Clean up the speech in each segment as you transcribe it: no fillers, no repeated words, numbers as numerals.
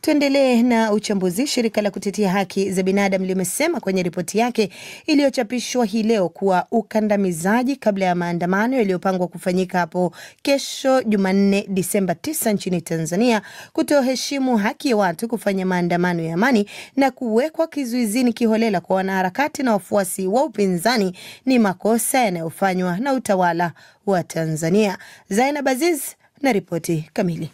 Tuendelee na uchambuzi. Shirika la kutetea haki za binadamu limesema kwenye ripoti yake iliyochapishwa hii leo kuwa ukandamizaji kabla ya maandamano yaliyopangwa kufanyika hapo kesho Jumanne Disemba 9 nchini Tanzania, kutoheshimu haki ya watu kufanya maandamano ya amani na kuwekwa kizuizini kiholela kwa wanaharakati na wafuasi wa upinzani ni makosa yanayofanywa na utawala wa Tanzania. Zainab Aziz na ripoti kamili.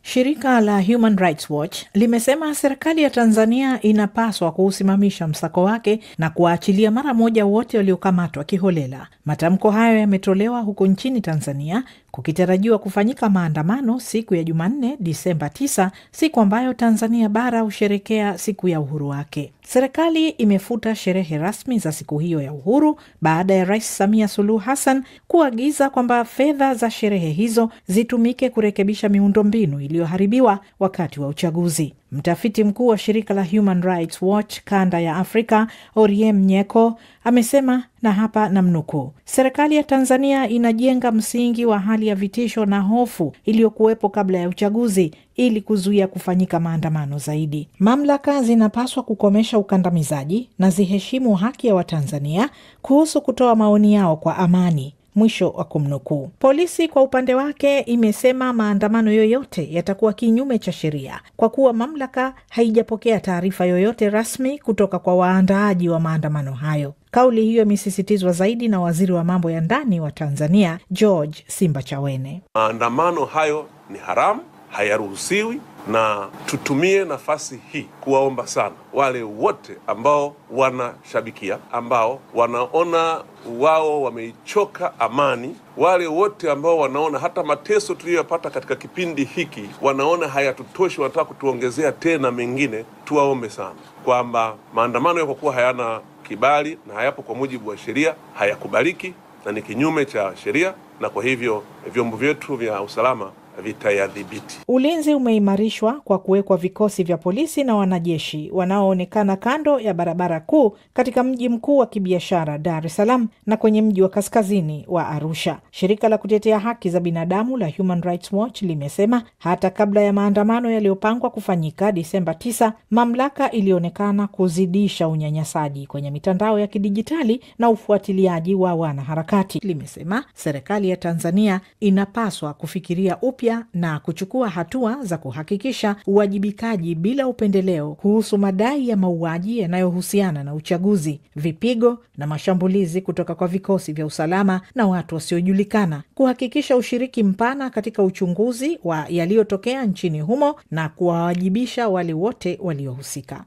Shirika la Human Rights Watch limesema serikali ya Tanzania inapaswa kuusimamisha msako wake na kuwaachilia mara moja wote waliokamatwa kiholela. Matamko hayo yametolewa huko nchini Tanzania kukitarajiwa kufanyika maandamano siku ya Jumanne Disemba 9, siku ambayo Tanzania bara husherekea siku ya uhuru wake. Serikali imefuta sherehe rasmi za siku hiyo ya uhuru baada ya Rais Samia Suluhu Hassan kuagiza kwamba fedha za sherehe hizo zitumike kurekebisha miundombinu iliyoharibiwa wakati wa uchaguzi. Mtafiti mkuu wa shirika la Human Rights Watch kanda ya Afrika, Oriem Nyeko, amesema, na hapa namnukuu, serikali ya Tanzania inajenga msingi wa hali ya vitisho na hofu iliyokuwepo kabla ya uchaguzi ili kuzuia kufanyika maandamano zaidi. Mamlaka zinapaswa kukomesha ukandamizaji na ziheshimu haki ya Watanzania kuhusu kutoa maoni yao kwa amani. Mwisho wa kumnukuu. Polisi kwa upande wake imesema maandamano yoyote yatakuwa kinyume cha sheria kwa kuwa mamlaka haijapokea taarifa yoyote rasmi kutoka kwa waandaaji wa maandamano hayo. Kauli hiyo imesisitizwa zaidi na waziri wa mambo ya ndani wa Tanzania, George Simbachawene. Maandamano hayo ni haramu, hayaruhusiwi, na tutumie nafasi hii kuwaomba sana wale wote ambao wanashabikia, ambao wanaona wao wameichoka amani, wale wote ambao wanaona hata mateso tuliyopata katika kipindi hiki wanaona hayatutoshi, wanataka kutuongezea tena mengine, tuwaombe sana kwamba maandamano yako kuwa hayana kibali na hayapo kwa mujibu wa sheria, hayakubaliki na ni kinyume cha sheria, na kwa hivyo vyombo vyetu vya usalama vitayadhibiti. Ulinzi umeimarishwa kwa kuwekwa vikosi vya polisi na wanajeshi wanaoonekana kando ya barabara kuu katika mji mkuu wa kibiashara Dar es Salaam na kwenye mji wa kaskazini wa Arusha. Shirika la kutetea haki za binadamu la Human Rights Watch limesema hata kabla ya maandamano yaliyopangwa kufanyika Disemba 9, mamlaka ilionekana kuzidisha unyanyasaji kwenye mitandao ya kidijitali na ufuatiliaji wa wanaharakati. Limesema serikali ya Tanzania inapaswa kufikiria upya na kuchukua hatua za kuhakikisha uwajibikaji bila upendeleo kuhusu madai ya mauaji yanayohusiana na uchaguzi, vipigo na mashambulizi kutoka kwa vikosi vya usalama na watu wasiojulikana, kuhakikisha ushiriki mpana katika uchunguzi wa yaliyotokea nchini humo na kuwawajibisha wale wote waliohusika.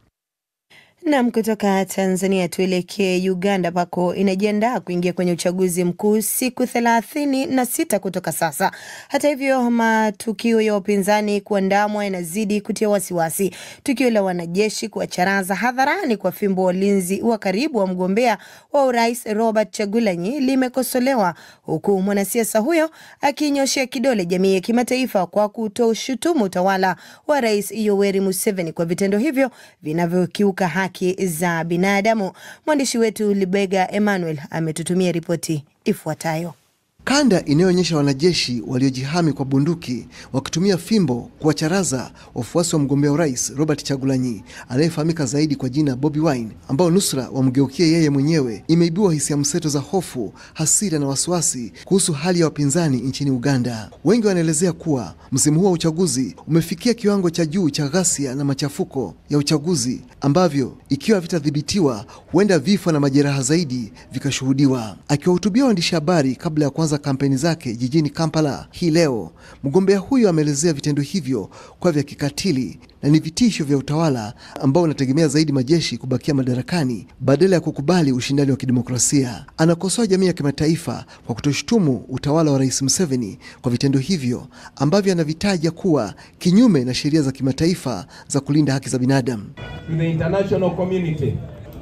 Na kutoka Tanzania tuelekee Uganda ambako inajiandaa kuingia kwenye uchaguzi mkuu siku 36 kutoka sasa. Hata hivyo, matukio ya upinzani kuandamwa yanazidi kutia wasiwasi. Tukio la wanajeshi kuwacharaza hadharani kwa fimbo walinzi wa karibu wa mgombea wa urais Robert Chagulanyi limekosolewa, huku mwanasiasa huyo akinyoshea kidole jamii ya kimataifa kwa kutoshutumu utawala wa Rais Yoweri Museveni kwa vitendo hivyo vinavyokiuka haki za binadamu. Mwandishi wetu Libega Emmanuel ametutumia ripoti ifuatayo. Kanda inayoonyesha wanajeshi waliojihami kwa bunduki wakitumia fimbo kuwacharaza wafuasi wa mgombea urais Robert Chagulanyi anayefahamika zaidi kwa jina Bobi Wine, ambao nusra wamgeukie yeye mwenyewe, imeibua hisia mseto za hofu, hasira na wasiwasi kuhusu hali ya wapinzani nchini Uganda. Wengi wanaelezea kuwa msimu huu wa uchaguzi umefikia kiwango cha juu cha ghasia na machafuko ya uchaguzi ambavyo ikiwa vitadhibitiwa huenda vifo na majeraha zaidi vikashuhudiwa. Akiwahutubia waandishi habari kabla ya kuanza kampeni zake jijini Kampala hii leo, mgombea huyo ameelezea vitendo hivyo kwa vya kikatili na ni vitisho vya utawala ambao unategemea zaidi majeshi kubakia madarakani badala ya kukubali ushindani wa kidemokrasia. Anakosoa jamii ya kimataifa kwa kutoshutumu utawala wa Rais Museveni kwa vitendo hivyo ambavyo anavitaja kuwa kinyume na sheria za kimataifa za kulinda haki za binadamu. To the international community,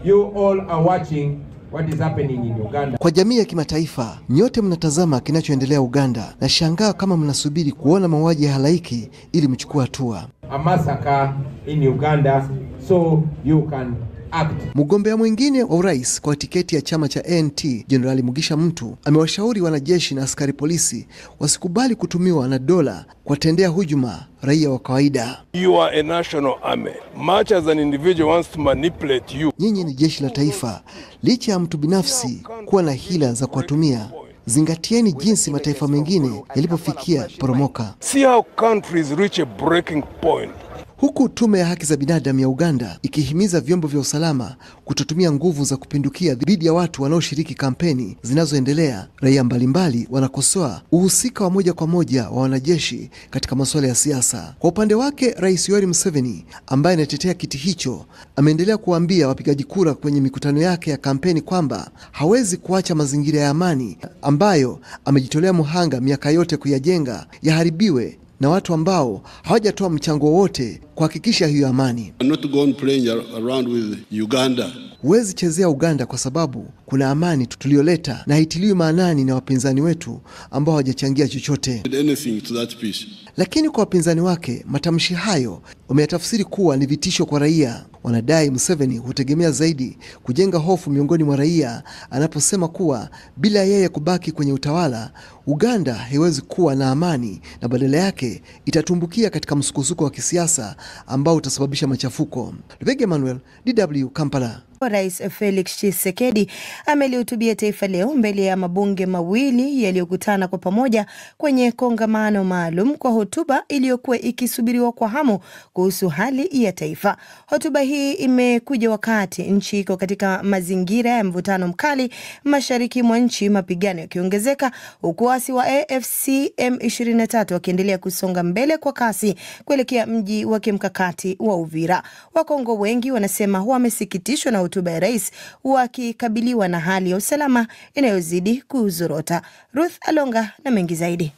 you all are watching what is happening in Uganda. Kwa jamii ya kimataifa, nyote mnatazama kinachoendelea Uganda na shangaa kama mnasubiri kuona mauaji ya halaiki ili mchukue hatua. A massacre in Uganda so you can act. Mgombea mwingine wa urais kwa tiketi ya chama cha NT, Jenerali Mugisha Muntu, amewashauri wanajeshi na askari polisi wasikubali kutumiwa na dola kuwatendea hujuma raia wa kawaida. You are a national army. Much as an individual wants to manipulate you. Nyinyi ni jeshi la taifa. Licha ya mtu binafsi kuwa na hila za kuwatumia, zingatieni jinsi mataifa mengine yalipofikia poromoka. See how countries reach a breaking point. Huku tume ya haki za binadamu ya Uganda ikihimiza vyombo vya usalama kutotumia nguvu za kupindukia dhidi ya watu wanaoshiriki kampeni zinazoendelea, raia mbalimbali wanakosoa uhusika wa moja kwa moja wa wanajeshi katika masuala ya siasa. Kwa upande wake, Rais Yoweri Museveni ambaye anatetea kiti hicho ameendelea kuambia wapigaji kura kwenye mikutano yake ya kampeni kwamba hawezi kuacha mazingira ya amani ambayo amejitolea muhanga miaka yote kuyajenga yaharibiwe na watu ambao hawajatoa mchango wote kuhakikisha hiyo amani. Not go on playing around with Uganda. Huwezi chezea Uganda kwa sababu kuna amani tulioleta na haitiliwi maanani na wapinzani wetu ambao hawajachangia chochote. Anything to that peace. Lakini kwa wapinzani wake, matamshi hayo wameyatafsiri kuwa ni vitisho kwa raia. Wanadai Museveni hutegemea zaidi kujenga hofu miongoni mwa raia anaposema kuwa bila yeye kubaki kwenye utawala, Uganda haiwezi kuwa na amani na badala yake itatumbukia katika msukosuko wa kisiasa ambao utasababisha machafuko. Lubega Emmanuel, DW, Kampala. Rais Felix Tshisekedi amelihutubia taifa leo mbele ya mabunge mawili yaliyokutana kwa pamoja kwenye kongamano maalum kwa hotuba iliyokuwa ikisubiriwa kwa hamu kuhusu hali ya taifa. Hotuba hii imekuja wakati nchi iko katika mazingira ya mvutano mkali mashariki mwa nchi, mapigano yakiongezeka huku waasi wa AFC M23 wakiendelea kusonga mbele kwa kasi kuelekea mji wa kimkakati wa Uvira. Wakongo wengi wanasema wamesikitishwa na hotuba ya rais wakikabiliwa na hali ya usalama inayozidi kuzorota. Ruth Alonga na mengi zaidi.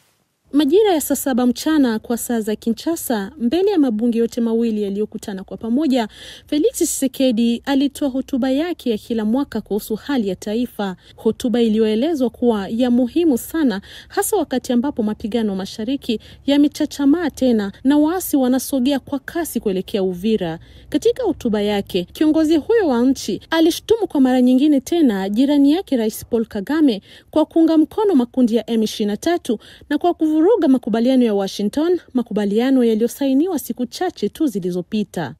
Majira ya saa 7 mchana kwa saa za Kinshasa, mbele ya mabunge yote mawili yaliyokutana kwa pamoja, Felix Tshisekedi alitoa hotuba yake ya kila mwaka kuhusu hali ya taifa, hotuba iliyoelezwa kuwa ya muhimu sana, hasa wakati ambapo mapigano mashariki yamechachamaa tena na waasi wanasogea kwa kasi kuelekea Uvira. Katika hotuba yake, kiongozi huyo wa nchi alishtumu kwa mara nyingine tena jirani yake Rais Paul Kagame kwa kuunga mkono makundi ya M23 na kwa kuvuruga makubaliano ya Washington, makubaliano yaliyosainiwa siku chache tu zilizopita.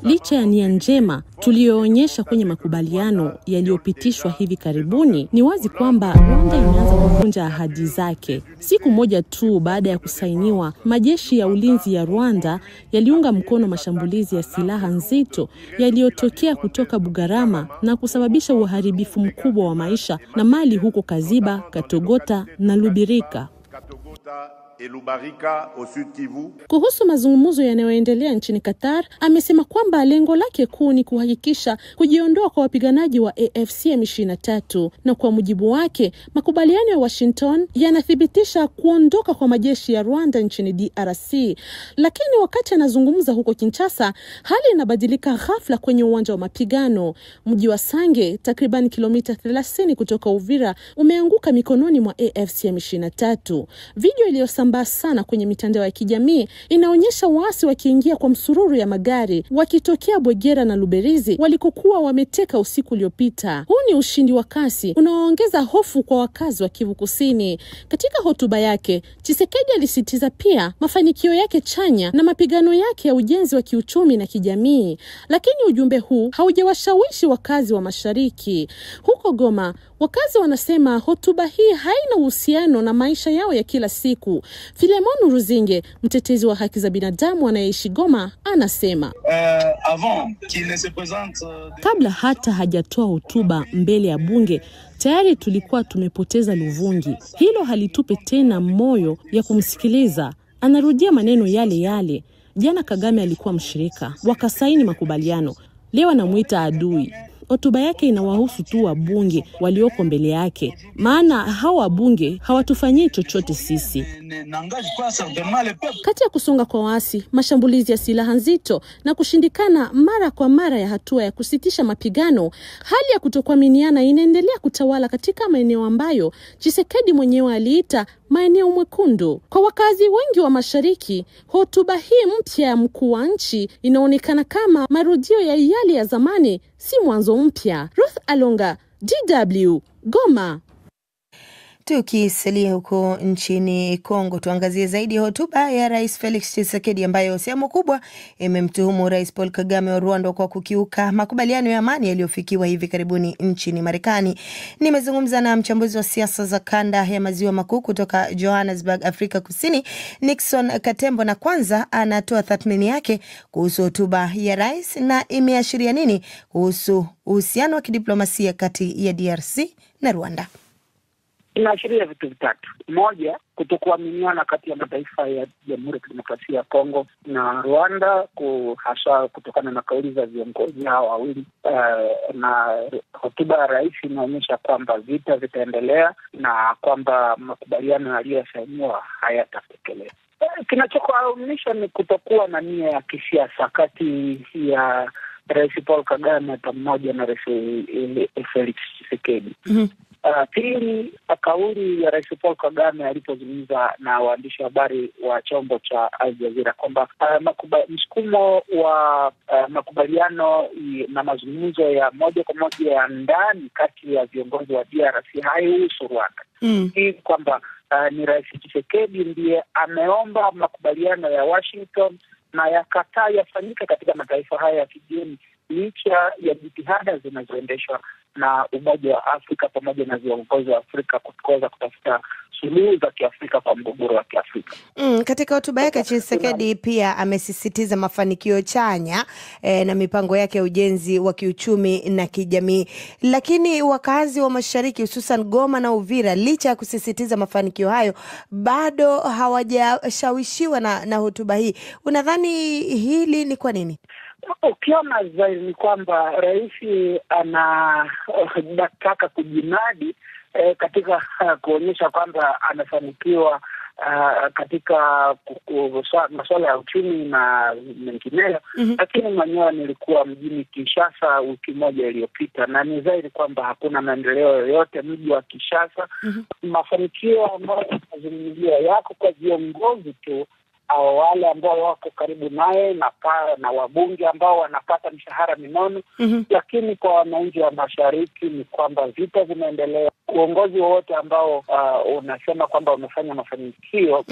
Licha ya nia njema tuliyoonyesha kwenye makubaliano yaliyopitishwa hivi karibuni, ni wazi kwamba Rwanda imeanza kuvunja ahadi zake. Siku moja tu baada ya kusainiwa, majeshi ya ulinzi ya Rwanda yaliunga mkono mashambulizi ya silaha nzito yaliyotokea kutoka Bugarama na kusababisha uharibifu mkubwa wa maisha na mali huko Kaziba, Katogota na Lubirika. Kuhusu mazungumzo yanayoendelea nchini Qatar, amesema kwamba lengo lake kuu ni kuhakikisha kujiondoa kwa wapiganaji wa AFC M23, na kwa mujibu wake makubaliano ya Washington yanathibitisha kuondoka kwa majeshi ya Rwanda nchini DRC. Lakini wakati anazungumza huko Kinshasa, hali inabadilika ghafla kwenye uwanja wa mapigano. Mji wa Sange, takriban kilomita 30 kutoka Uvira, umeanguka mikononi mwa AFC M23. Video iliyosambaa sana kwenye mitandao ya kijamii inaonyesha waasi wakiingia kwa msururu ya magari wakitokea Bwegera na Luberizi walikokuwa wameteka usiku uliopita. Huu ni ushindi wa kasi unaoongeza hofu kwa wakazi wa Kivu Kusini. Katika hotuba yake, Tshisekedi alisitiza pia mafanikio yake chanya na mapigano yake ya ujenzi wa kiuchumi na kijamii. Lakini ujumbe huu haujawashawishi wakazi wa mashariki. Huko Goma, wakazi wanasema hotuba hii haina uhusiano na maisha yao ya kila siku. Filemon Ruzinge, mtetezi wa haki za binadamu anayeishi Goma, anasema kabla hata hajatoa hotuba mbele ya bunge, tayari tulikuwa tumepoteza Luvungi. Hilo halitupe tena moyo ya kumsikiliza. Anarudia maneno yale yale. Jana Kagame alikuwa mshirika, wakasaini makubaliano. Leo anamuita adui. hotuba yake inawahusu tu wabunge walioko mbele yake, maana hawa wabunge hawatufanyii chochote sisi. Kati ya kusonga kwa waasi, mashambulizi ya silaha nzito na kushindikana mara kwa mara ya hatua ya kusitisha mapigano, hali ya kutokuaminiana inaendelea kutawala katika maeneo ambayo Tshisekedi mwenyewe aliita maeneo mwekundu. Kwa wakazi wengi wa mashariki, hotuba hii mpya ya mkuu wa nchi inaonekana kama marudio ya yale ya zamani, si mwanzo mpya. Ruth Alonga, DW, Goma. Tukisalia huko nchini Kongo, tuangazie zaidi hotuba ya Rais Felix Tshisekedi ambayo sehemu kubwa imemtuhumu Rais Paul Kagame wa Rwanda kwa kukiuka makubaliano ya amani yaliyofikiwa hivi karibuni nchini Marekani. Nimezungumza na mchambuzi wa siasa za kanda ya maziwa makuu kutoka Johannesburg, Afrika Kusini, Nixon Katembo, na kwanza anatoa tathmini yake kuhusu hotuba ya rais na imeashiria nini kuhusu uhusiano wa kidiplomasia kati ya DRC na Rwanda. Inaashiria vitu vitatu. Moja, kutokuaminiana kati ya mataifa ya Jamhuri ya Kidemokrasia ya Kongo na Rwanda, hasa kutokana na kauli za viongozi hao wawili. Na hotuba ya rais inaonyesha kwamba vita vitaendelea na kwamba makubaliano yaliyosainiwa hayatatekelezwa. Kinachokuamisha ni kutokuwa na nia ya kisiasa kati ya Rais Paul Kagame pamoja na Rais Felix Tshisekedi. Pili, kauli ya Rais Paul Kagame alipozungumza na waandishi wa habari wa chombo cha Al Jazeera kwamba msukumo wa makubaliano na mazungumzo ya moja kwa moja ya ndani kati ya viongozi wa DRC haihusu Rwanda. Hii kwamba ni Rais Tshisekedi ndiye ameomba makubaliano ya Washington na yakataa yafanyike katika mataifa haya ya kigeni, licha ya jitihada zinazoendeshwa na Umoja wa Afrika pamoja na viongozi wa Afrika kuweza kutafuta suluhu za Kiafrika kwa mgogoro wa Kiafrika. Katika hotuba yake Tshisekedi pia amesisitiza mafanikio chanya na mipango yake ya ujenzi wa kiuchumi na kijamii. Lakini wakazi wa mashariki hususan Goma na Uvira, licha ya kusisitiza mafanikio hayo, bado hawajashawishiwa na hotuba hii. Unadhani hili ni kwa nini? Ukiona zaidi ni kwamba rais anataka kujinadi katika kuonyesha kwamba anafanikiwa katika masuala ya uchumi na mengineyo. Lakini mwenyewe nilikuwa mjini Kinshasa wiki moja iliyopita, na ni zaidi kwamba hakuna maendeleo yoyote mji wa Kinshasa. Mafanikio ambayo yanazungumziwa yako kwa viongozi tu, wale ambao wako karibu naye na wabunge ambao wanapata mishahara minono. Lakini kwa wananchi wa mashariki ni kwamba vita vinaendelea. Uongozi wowote ambao unasema kwamba umefanya mafanikio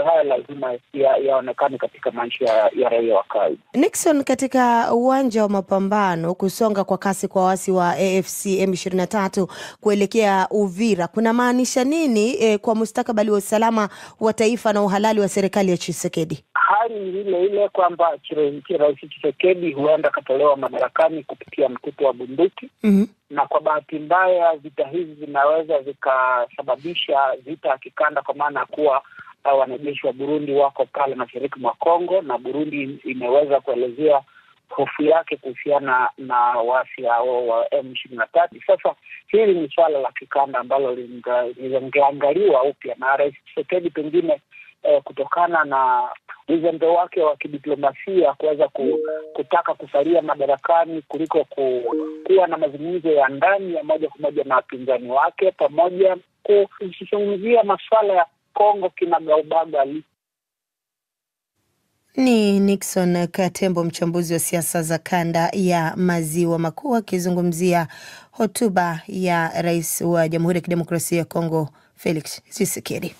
haya lazima yaonekane katika maisha ya raia wa kawaida. Nixon, katika uwanja wa mapambano, kusonga kwa kasi kwa waasi wa AFC M23 kuelekea Uvira kuna maanisha nini kwa mustakabali wa usalama wa taifa na uhalali wa serikali ya Tshisekedi? Hali ile kwamba Rais Tshisekedi huenda katolewa madarakani kupitia mtutu wa bunduki. Na kwa bahati mbaya vita hizi zinaweza vikasababisha vita ya kikanda, kwa maana kuwa wanajeshi wa Burundi wako pale mashariki mwa Kongo, na Burundi imeweza kuelezea hofu yake kuhusiana na waasi hao wa M23. Sasa hili ni swala la kikanda ambalo lingeangaliwa upya na Rais Tshisekedi, pengine kutokana na uzembe wake wa kidiplomasia kuweza kutaka kusalia madarakani kuliko kuwa na mazungumzo ya ndani ya moja kwa moja na wapinzani wake, pamoja kuzungumzia masuala ya Kongo kinagaubaga. Ni Nixon Katembo, mchambuzi wa siasa za kanda ya maziwa makuu, akizungumzia hotuba ya Rais wa Jamhuri ya Kidemokrasia ya Kongo Felix Tshisekedi.